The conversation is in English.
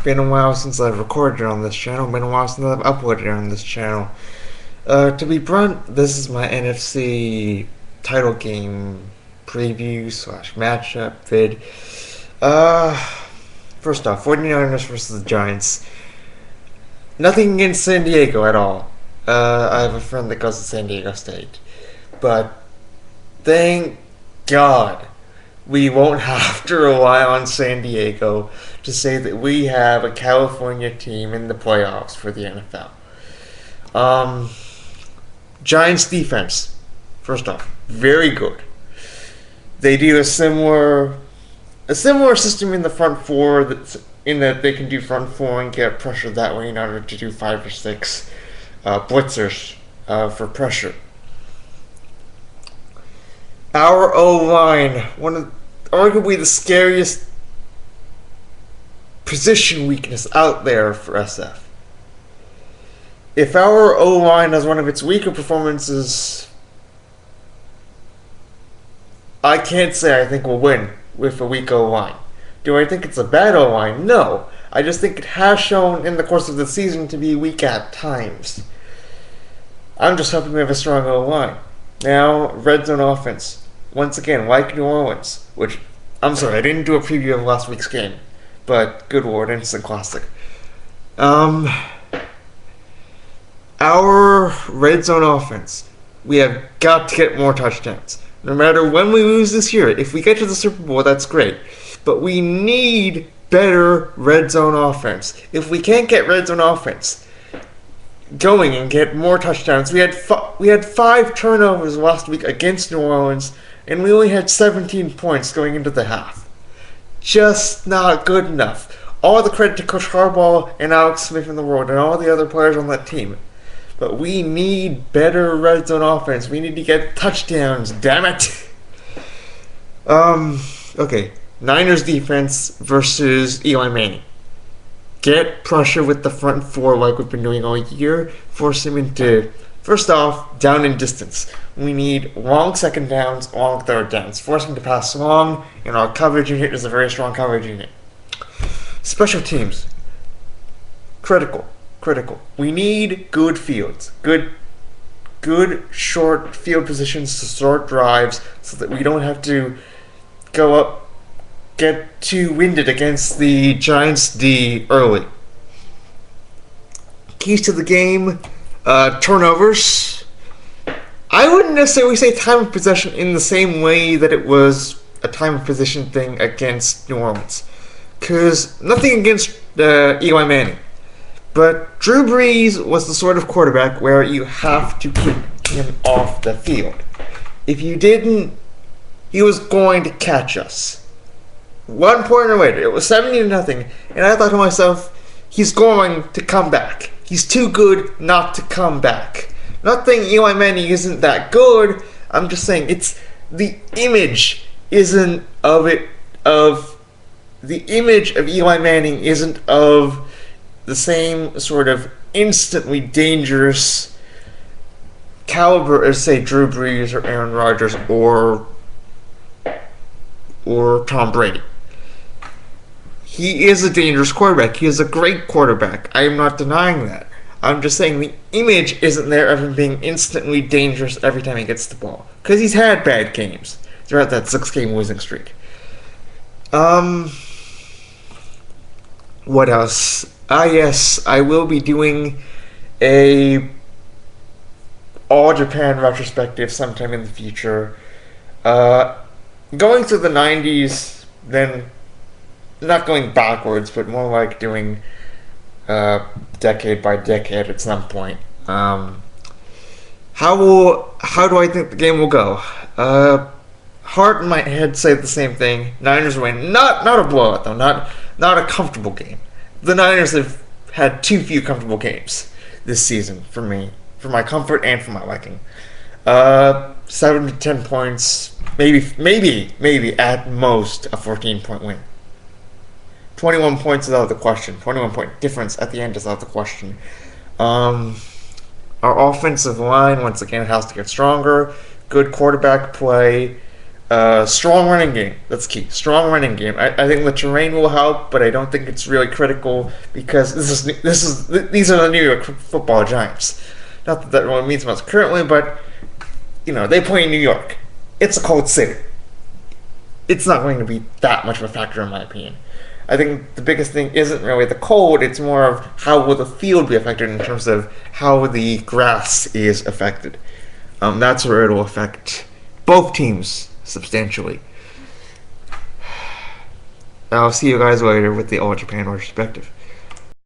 Been a while since I've recorded on this channel. Been a while since I've uploaded on this channel. To be blunt, this is my NFC title game preview slash matchup vid. First off, 49ers versus the Giants. Nothing against San Diego at all. I have a friend that goes to San Diego State. But thank God we won't have to rely on San Diego to say that we have a California team in the playoffs for the NFL. Giants defense, first off, very good. They do a similar system in the front four in that they can do front four and get pressure that way in order to do 5 or 6 blitzers for pressure. Our O-line, one of arguably the scariest position weakness out there for SF. If our O-line has one of its weaker performances, I can't say I think we'll win with a weak O-line. Do I think it's a bad O-line? No. I just think it has shown in the course of the season to be weak at times. I'm just hoping we have a strong O-line. Now, red zone offense. Once again, like New Orleans, which, I'm sorry, I didn't do a preview of last week's game, but good lord, instant classic. Our red zone offense, we have got to get more touchdowns. No matter when we lose this year, if we get to the Super Bowl, that's great. But we need better red zone offense. If we can't get red zone offense going and get more touchdowns, we had 5 turnovers last week against New Orleans, and we only had 17 points going into the half. Just not good enough. All the credit to Coach Harbaugh and Alex Smith in the world and all the other players on that team. But we need better red zone offense. We need to get touchdowns, damn it. Okay. Niners defense versus Eli Manning. Get pressure with the front four like we've been doing all year. Force him into, first off, down in distance. We need long second downs, long third downs. Force him to pass long, and our coverage unit is a very strong coverage unit. Special teams. Critical. We need good fields. Good short field positions to start drives so that we don't have to go up, get too winded against the Giants D early. Keys to the game, turnovers. I wouldn't necessarily say time of possession in the same way that it was a time of possession thing against New Orleans. Because nothing against Eli Manning. But Drew Brees was the sort of quarterback where you have to keep him off the field. If you didn't, he was going to catch us. One point later, it was 70-0, and I thought to myself, he's going to come back. He's too good not to come back. Not saying Eli Manning isn't that good. I'm just saying it's the image isn't the image of Eli Manning isn't of the same sort of instantly dangerous caliber as, say, Drew Brees or Aaron Rodgers or Tom Brady. He is a dangerous quarterback. He is a great quarterback. I am not denying that. I'm just saying the image isn't there of him being instantly dangerous every time he gets the ball. Because he's had bad games throughout that 6-game losing streak. What else? Yes, I will be doing a All Japan retrospective sometime in the future. Going through the 90s, then not going backwards, but more like doing decade by decade at some point. How do I think the game will go? Heart and my head say the same thing. Niners win. Not a blowout though. Not a comfortable game. The Niners have had too few comfortable games this season for me, for my comfort and for my liking. 7 to 10 points, maybe at most a 14-point win. 21 points is out of the question. 21-point difference at the end is out of the question. Our offensive line, once again, has to get stronger. Good quarterback play. Strong running game. That's key. Strong running game. I think the terrain will help, but I don't think it's really critical because these are the New York Football Giants. Not that really means much currently, but they play in New York. It's a cold city. It's not going to be that much of a factor in my opinion. I think the biggest thing isn't really the cold, it's more of how will the field be affected in terms of how the grass is affected. That's where it'll affect both teams substantially. I'll see you guys later with the All Japan retrospective.